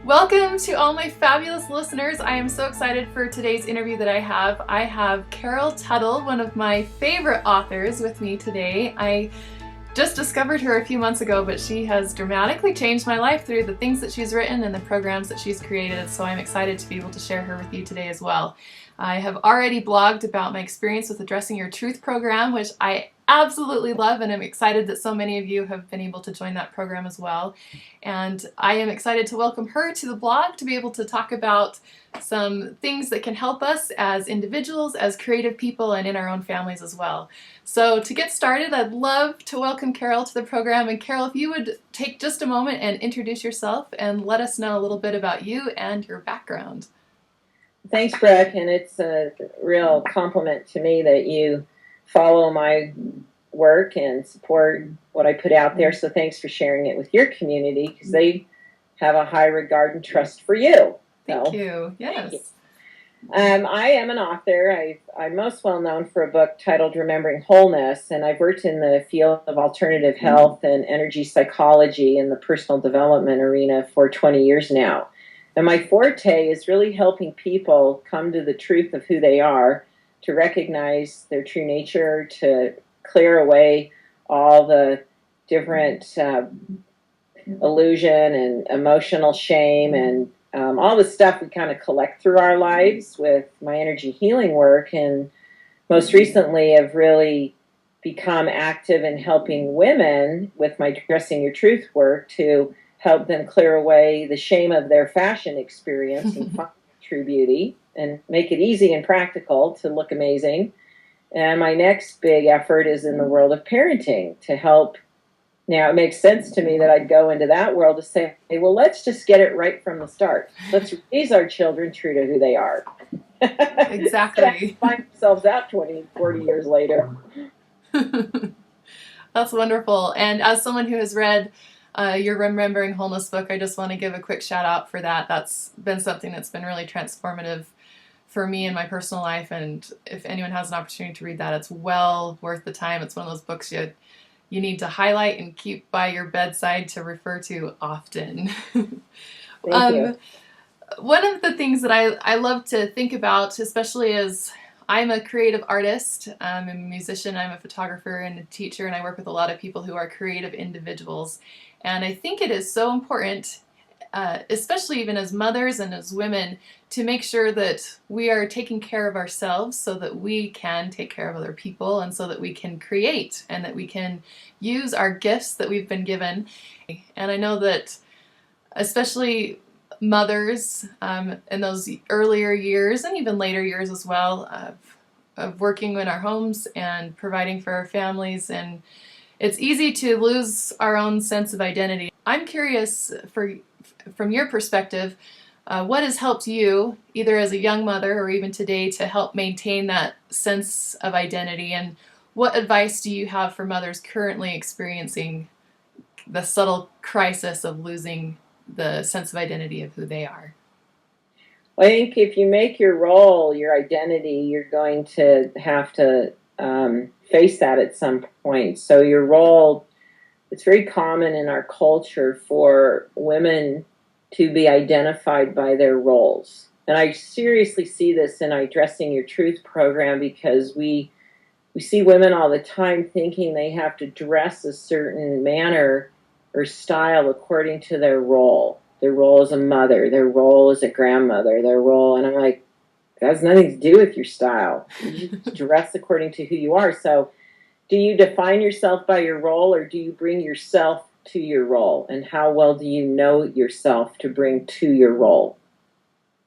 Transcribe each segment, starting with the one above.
Welcome to all my fabulous listeners. I am so excited for today's interview that I have. I have Carol Tuttle, one of my favorite authors, with me today. I just discovered her a few months ago, but she has dramatically changed my life through the things that she's written and the programs that she's created, so I'm excited to be able to share her with you today as well. I have already blogged about my experience with the Addressing Your Truth program, which I absolutely love, and I'm excited that so many of you have been able to join that program as well. And I am excited to welcome her to the blog to be able to talk about some things that can help us as individuals, as creative people, and in our own families as well. So to get started, I'd love to welcome Carol to the program. And Carol, if you would take just a moment and introduce yourself and let us know a little bit about you and your background. Thanks, Brooke, and it's a real compliment to me that you follow my work and support what I put out there. So thanks for sharing it with your community, because they have a high regard and trust for you. Thank you. Yes. Thank you. I am an author. I'm most well known for a book titled Remembering Wholeness, and I've worked in the field of alternative health and energy psychology in the personal development arena for 20 years now. And my forte is really helping people come to the truth of who they are, to recognize their true nature, to clear away all the different illusion and emotional shame and all the stuff we kind of collect through our lives with my energy healing work. And most recently, I've really become active in helping women with my Addressing Your Truth work to help them clear away the shame of their fashion experience and find true beauty and make it easy and practical to look amazing. And my next big effort is in the world of parenting to help. Now, it makes sense to me that I'd go into that world to say, hey, well, let's just get it right from the start. Let's raise our children true to who they are. Exactly. Find themselves out 20, 40 years later. That's wonderful. And as someone who has read your Remembering Wholeness book, I just want to give a quick shout out for that. That's been something that's been really transformative for me in my personal life. And if anyone has an opportunity to read that, it's well worth the time. It's one of those books you need to highlight and keep by your bedside to refer to often. Thank you. One of the things that I love to think about, especially as I'm a creative artist, I'm a musician, I'm a photographer and a teacher, and I work with a lot of people who are creative individuals. And I think it is so important, especially even as mothers and as women, to make sure that we are taking care of ourselves so that we can take care of other people and so that we can create and that we can use our gifts that we've been given. And I know that especially mothers in those earlier years and even later years as well of working in our homes and providing for our families, and it's easy to lose our own sense of identity. I'm curious, from your perspective, what has helped you, either as a young mother or even today, to help maintain that sense of identity, and what advice do you have for mothers currently experiencing the subtle crisis of losing the sense of identity of who they are? Well, I think if you make your role your identity, you're going to have to face that at some point. So your role, it's very common in our culture for women to be identified by their roles. And I seriously see this in our Addressing Your Truth program, because we see women all the time thinking they have to dress a certain manner or style according to their role as a mother, their role as a grandmother, their role. And I'm like, that has nothing to do with your style. You just dress according to who you are. So do you define yourself by your role, or do you bring yourself to your role? And how well do you know yourself to bring to your role?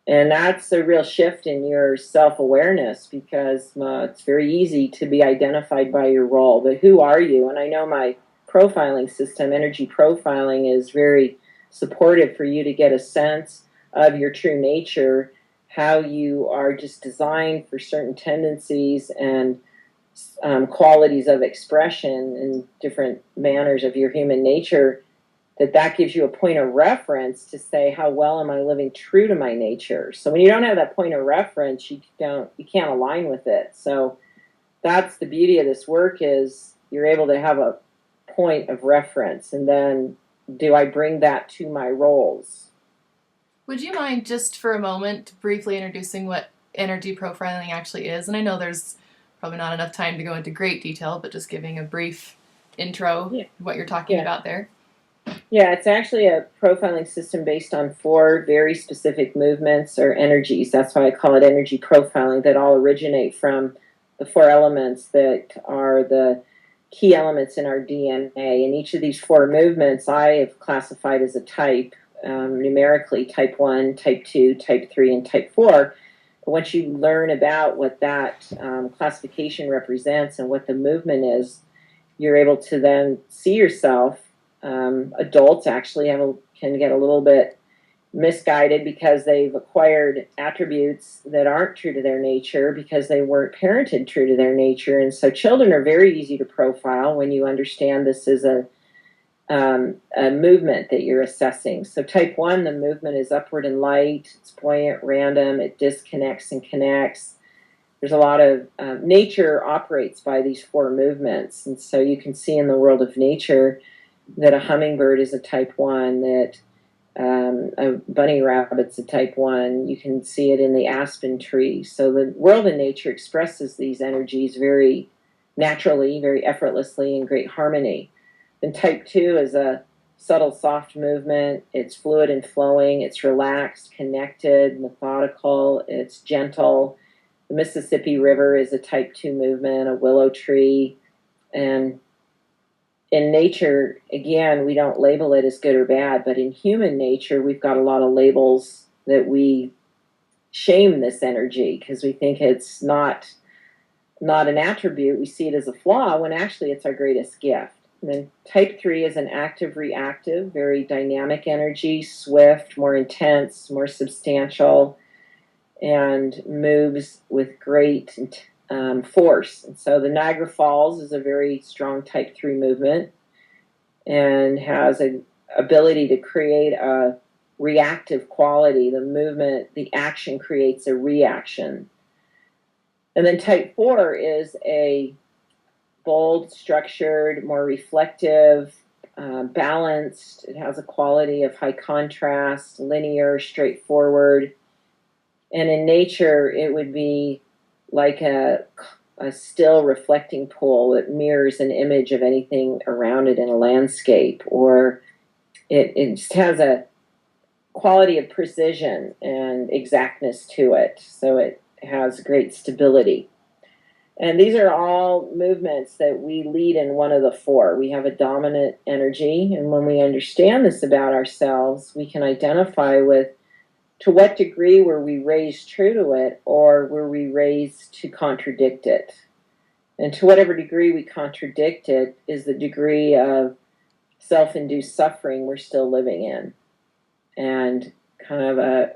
And that's a real shift in your self-awareness, because it's very easy to be identified by your role. But who are you? And I know my profiling system, energy profiling, is very supportive for you to get a sense of your true nature, how you are just designed for certain tendencies and qualities of expression in different manners of your human nature, that gives you a point of reference to say, how well am I living true to my nature? So when you don't have that point of reference, you can't align with it. So that's the beauty of this work, is you're able to have a point of reference, and then do I bring that to my roles? Would you mind just for a moment briefly introducing what energy profiling actually is? And I know there's probably not enough time to go into great detail, but just giving a brief intro, Yeah. what you're talking Yeah. about there. Yeah, it's actually a profiling system based on 4 very specific movements or energies. That's why I call it energy profiling, that all originate from the 4 elements that are the key elements in our DNA. And each of these 4 movements I have classified as a type, numerically, type 1, type 2, type 3, and type 4. But once you learn about what that classification represents and what the movement is, you're able to then see yourself. Adults actually can get a little bit misguided because they've acquired attributes that aren't true to their nature because they weren't parented true to their nature. And so children are very easy to profile when you understand this is a movement that you're assessing. So type 1, the movement is upward and light. It's buoyant, random. It disconnects and connects. There's a lot of nature operates by these 4 movements. And so you can see in the world of nature that a hummingbird is a type 1, that a bunny rabbit's a type 1. You can see it in the aspen tree. So the world of nature expresses these energies very naturally, very effortlessly, in great harmony. Then type 2 is a subtle, soft movement. It's fluid and flowing. It's relaxed, connected, methodical. It's gentle. The Mississippi River is a type 2 movement, a willow tree. And in nature, again, we don't label it as good or bad, but in human nature, we've got a lot of labels that we shame this energy because we think it's not an attribute. We see it as a flaw when actually it's our greatest gift. And then type 3 is an active reactive, very dynamic energy, swift, more intense, more substantial, and moves with great force. And so the Niagara Falls is a very strong type 3 movement and has an ability to create a reactive quality. The movement, the action creates a reaction. And then type 4 is a bold, structured, more reflective, balanced. It has a quality of high contrast, linear, straightforward. And in nature, it would be like a still reflecting pool that mirrors an image of anything around it in a landscape, or it just has a quality of precision and exactness to it. So it has great stability. And these are all movements that we lead in one of the 4. We have a dominant energy, and when we understand this about ourselves, we can identify with to what degree were we raised true to it, or were we raised to contradict it? And to whatever degree we contradict it is the degree of self-induced suffering we're still living in. And kind of a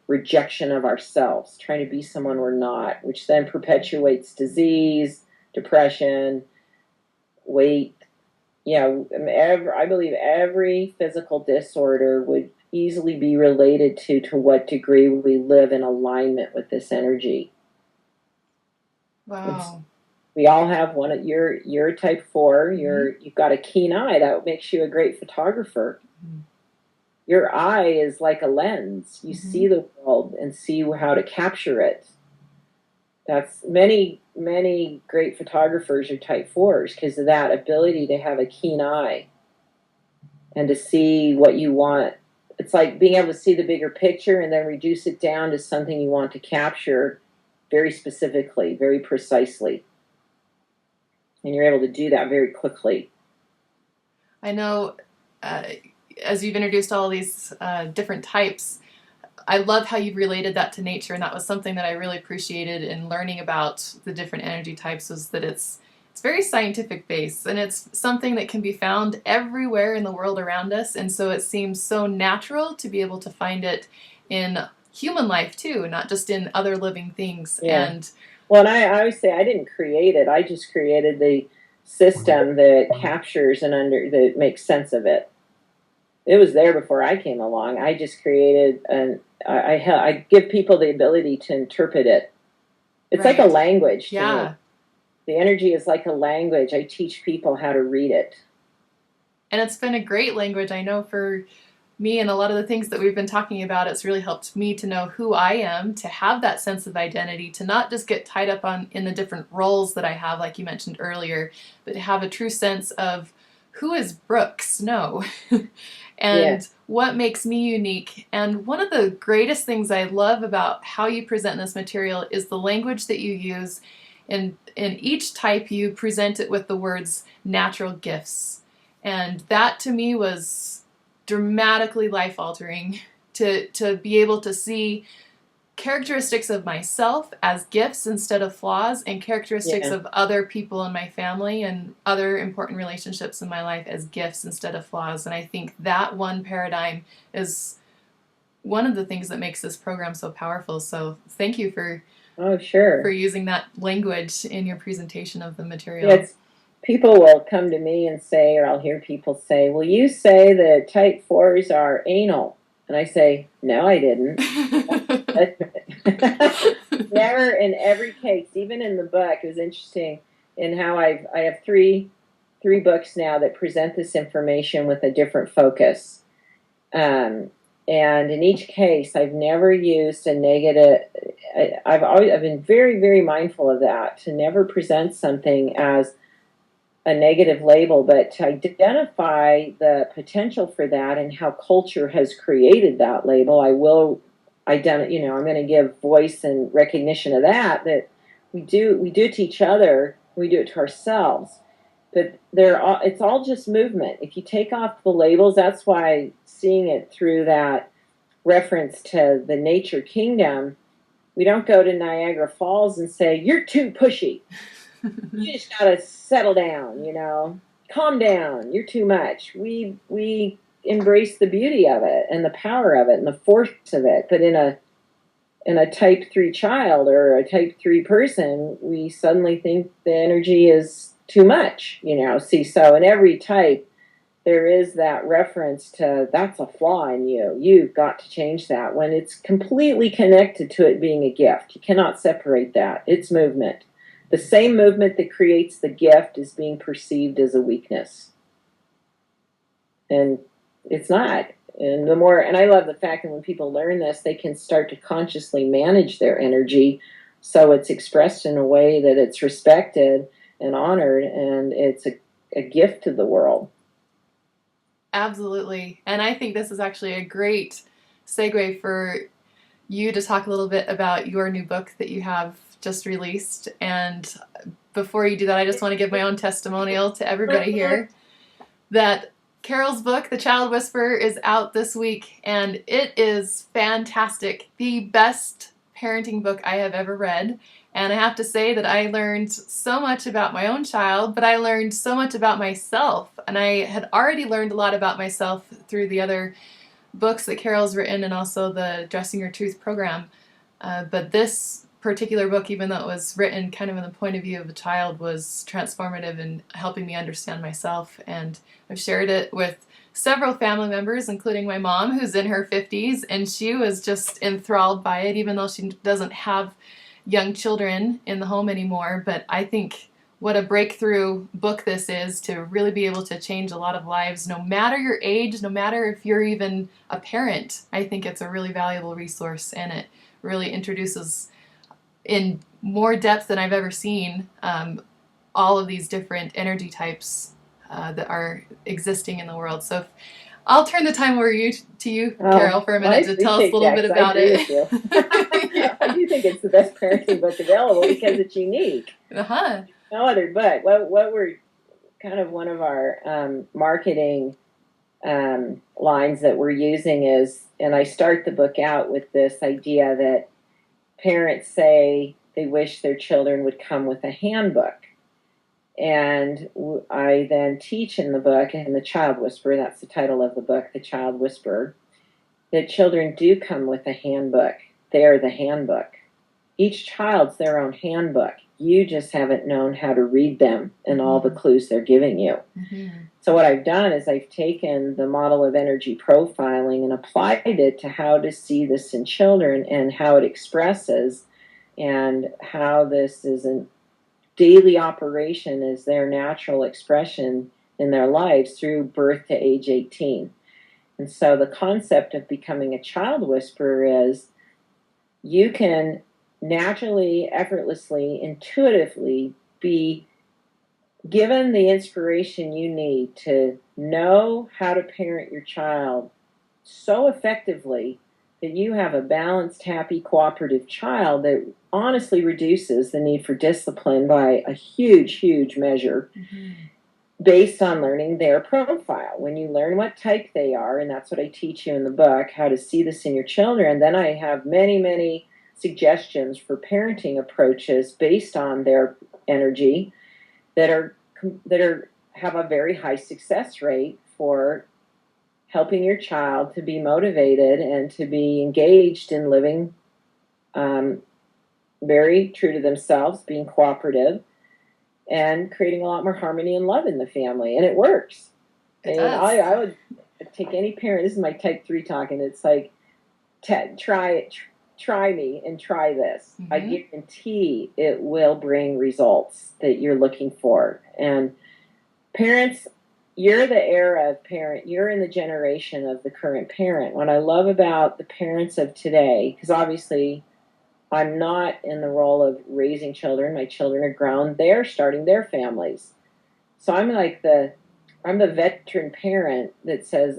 rejection of ourselves, trying to be someone we're not, which then perpetuates disease, depression, weight. I believe every physical disorder would easily be related to what degree we live in alignment with this energy. Wow. We all have one. You're a type 4. You've got a keen eye. That makes you a great photographer. Mm-hmm. Your eye is like a lens. You see the world and see how to capture it. That's many great photographers are type 4s because of that ability to have a keen eye and to see what you want. It's like being able to see the bigger picture and then reduce it down to something you want to capture very specifically, very precisely. And you're able to do that very quickly. I know as you've introduced all of these different types, I love how you've related that to nature, and that was something that I really appreciated in learning about the different energy types, was that it's very scientific based, and it's something that can be found everywhere in the world around us, and so it seems so natural to be able to find it in human life too, not just in other living things. Yeah. And well, and I always say I didn't create it. I just created the system that captures and that makes sense of it. It was there before I came along. I just created I give people the ability to interpret it. It's right. Like a language to me. The energy is like a language. I teach people how to read it. And it's been a great language. I know for me and a lot of the things that we've been talking about, it's really helped me to know who I am, to have that sense of identity, to not just get tied up in the different roles that I have, like you mentioned earlier, but to have a true sense of who is Brooke Snow and what makes me unique. And one of the greatest things I love about how you present this material is the language that you use. In each type, you present it with the words natural gifts. And that to me was dramatically life-altering, to be able to see characteristics of myself as gifts instead of flaws, and characteristics of other people in my family and other important relationships in my life as gifts instead of flaws. And I think that one paradigm is one of the things that makes this program so powerful. So thank you for using that language in your presentation of the material. People will come to me and say, or I'll hear people say, well, you say that type 4s are anal. And I say, no, I didn't. Never in every case, even in the book. It was interesting in how I have three books now that present this information with a different focus. And in each case, I've never used a negative. I've been very, very mindful of that, to never present something as a negative label, but to identify the potential for that and how culture has created that label. I will I'm going to give voice and recognition of that we do it to each other, we do it to ourselves. But it's all just movement. If you take off the labels, that's why seeing it through that reference to the nature kingdom, we don't go to Niagara Falls and say, you're too pushy. You just gotta settle down, calm down, you're too much. We embrace the beauty of it and the power of it and the force of it. But in a type 3 child or a type 3 person, we suddenly think the energy is too much, so in every type there is that reference to, that's a flaw in you, you've got to change that, when it's completely connected to it being a gift. You cannot separate that. It's movement. The same movement that creates the gift is being perceived as a weakness. And it's not. And I love the fact that when people learn this, they can start to consciously manage their energy so it's expressed in a way that it's respected and honored, and it's a gift to the world. Absolutely. And I think this is actually a great segue for you to talk a little bit about your new book that you have just released. And before you do that, I just want to give my own testimonial to everybody here that Carol's book, The Child Whisperer, is out this week, and it is fantastic. The best parenting book I have ever read. And I have to say that I learned so much about my own child, but I learned so much about myself. And I had already learned a lot about myself through the other books that Carol's written and also the Dressing Your Truth program. But this particular book, even though it was written kind of in the point of view of a child, was transformative in helping me understand myself. And I've shared it with several family members, including my mom, who's in her 50s, and she was just enthralled by it, even though she doesn't have young children in the home anymore. But I think what a breakthrough book this is, to really be able to change a lot of lives, no matter your age, no matter if you're even a parent. I think it's a really valuable resource, and it really introduces in more depth than I've ever seen all of these different energy types that are existing in the world. So I'll turn the time over to you, Carol, for a minute to tell us a little bit about it. I do think it's the best parenting book available because it's unique. No other book. What we're kind of one of our marketing lines that we're using is, and I start the book out with this idea that parents say they wish their children would come with a handbook. And I then teach in the book, and The Child Whisperer, that's the title of the book, The Child Whisperer, that children do come with a handbook. They are the handbook. Each child's their own handbook. You just haven't known how to read them and all the clues they're giving you. So what I've done is I've taken the model of energy profiling and applied it to how to see this in children and how it expresses, and how this is a daily operation as their natural expression in their lives through birth to age 18. And so the concept of becoming a child whisperer is you can naturally, effortlessly, intuitively be given the inspiration you need to know how to parent your child so effectively that you have a balanced, happy, cooperative child that honestly reduces the need for discipline by a huge, huge measure. Mm-hmm. Based on learning their profile. When you learn what type they are, and that's what I teach you in the book, how to see this in your children, then I have many, many suggestions for parenting approaches based on their energy that have a very high success rate for helping your child to be motivated and to be engaged in living very true to themselves, being cooperative, and creating a lot more harmony and love in the family. And it works. It and does. I would take any parent, this is my type 3 talking, it's like, try it, try me and try this. Mm-hmm. I guarantee it will bring results that you're looking for. And parents, you're the era of parent, you're in the generation of the current parent. What I love about the parents of today, because obviously I'm not in the role of raising children. My children are grown. They're starting their families. So I'm the veteran parent that says,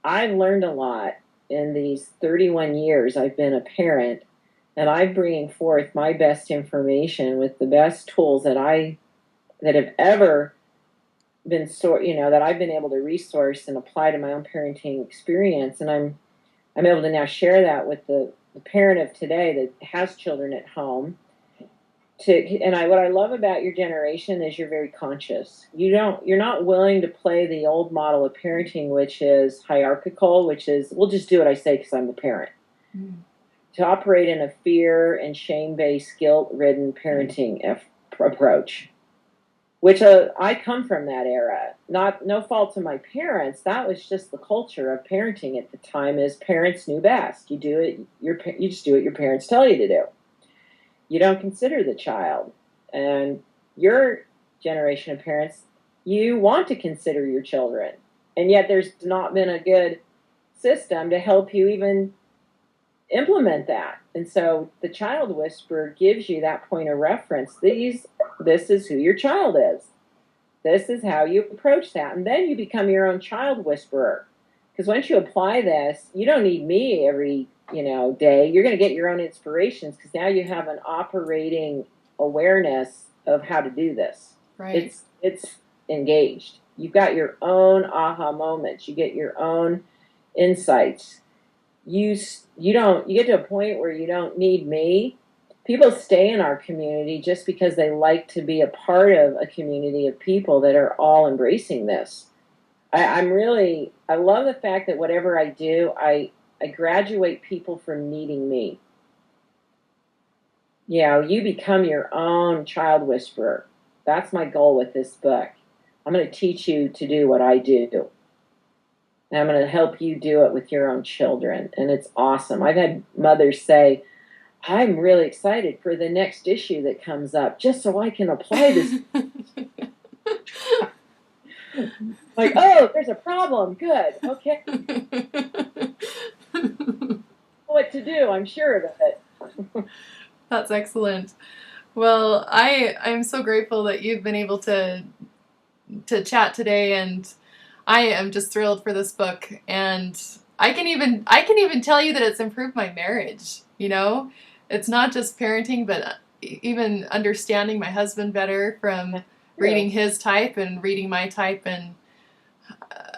I've learned a lot in these 31 years I've been a parent, and I'm bringing forth my best information with the best tools that have ever been that I've been able to resource and apply to my own parenting experience. And I'm able to now share that with the parent of today that has children at home. What I love about your generation is you're very conscious. You're not willing to play the old model of parenting, which is hierarchical, which is, we'll just do what I say because I'm the parent. Mm. To operate in a fear and shame-based, guilt-ridden parenting approach, which I come from that era. No fault to my parents. That was just the culture of parenting at the time. Is parents knew best. You just do what your parents tell you to do. You don't consider the child. And your generation of parents, you want to consider your children. And yet there's not been a good system to help you even implement that. And so the child whisperer gives you that point of reference. This is who your child is. This is how you approach that. And then you become your own child whisperer. Because once you apply this, you don't need me every day. You're going to get your own inspirations because now you have an operating awareness of how to do this. Right. It's engaged. You've got your own aha moments. You get your own insights. You get to a point where you don't need me. People stay in our community just because they like to be a part of a community of people that are all embracing this. I love the fact that whatever I do, I graduate people from needing me. You become your own child whisperer. That's my goal with this book. I'm going to teach you to do what I do. And I'm going to help you do it with your own children. And it's awesome. I've had mothers say, I'm really excited for the next issue that comes up just so I can apply this. Like, oh, there's a problem. Good. Okay. What to do, I'm sure of it. That's excellent. Well, I'm so grateful that you've been able to chat today, and I am just thrilled for this book. And I can even tell you that it's improved my marriage. It's not just parenting, but even understanding my husband better from reading his type and reading my type, and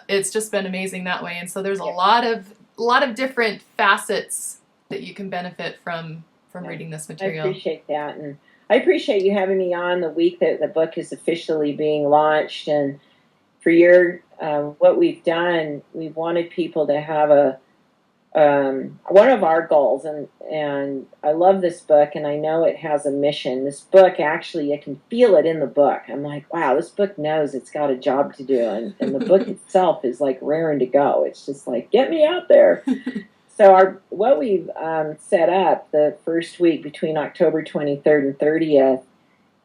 it's just been amazing that way. And so there's a lot of different facets that you can benefit from reading this material. I appreciate that, and I appreciate you having me on the week that the book is officially being launched. And for what we've done, we've wanted people to have one of our goals, and I love this book, and I know it has a mission. This book, actually, I can feel it in the book. I'm like, wow, this book knows it's got a job to do, and the book itself is like raring to go. It's just like, get me out there. So what we've set up the first week between October 23rd and 30th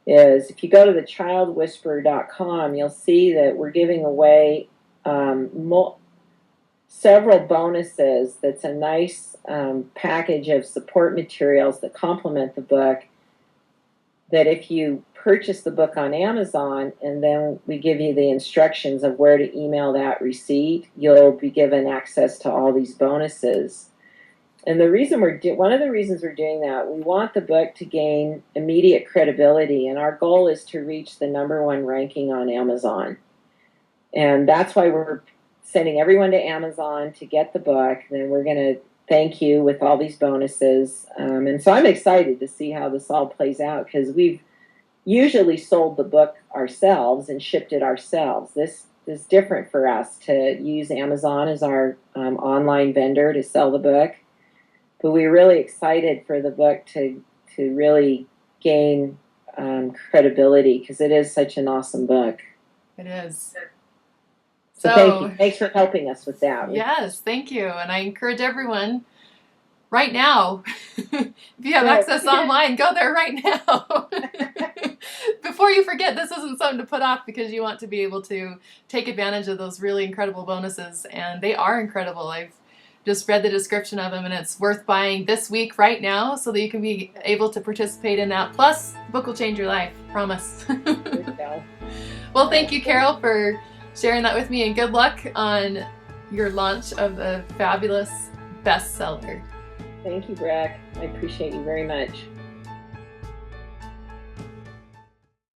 is, if you go to thechildwhisperer.com, you'll see that we're giving away several bonuses. That's a nice package of support materials that complement the book, that if you purchase the book on Amazon and then we give you the instructions of where to email that receipt, you'll be given access to all these bonuses. And the reason one of the reasons we're doing that, we want the book to gain immediate credibility, and our goal is to reach the #1 ranking on Amazon. And that's why we're sending everyone to Amazon to get the book. Then we're going to thank you with all these bonuses. And so I'm excited to see how this all plays out, because we've usually sold the book ourselves and shipped it ourselves. This is different for us to use Amazon as our online vendor to sell the book. But we're really excited for the book to really gain credibility, because it is such an awesome book. It is. So thank you. Thanks for helping us with that. Yes, thank you. And I encourage everyone right now, if you have access online, go there right now. Before you forget, this isn't something to put off, because you want to be able to take advantage of those really incredible bonuses. And they are incredible. I've just read the description of them, and it's worth buying this week right now so that you can be able to participate in that. Plus, the book will change your life. Promise. Well, thank you, Carol, for sharing that with me, and good luck on your launch of a fabulous bestseller. Thank you, Breck. I appreciate you very much.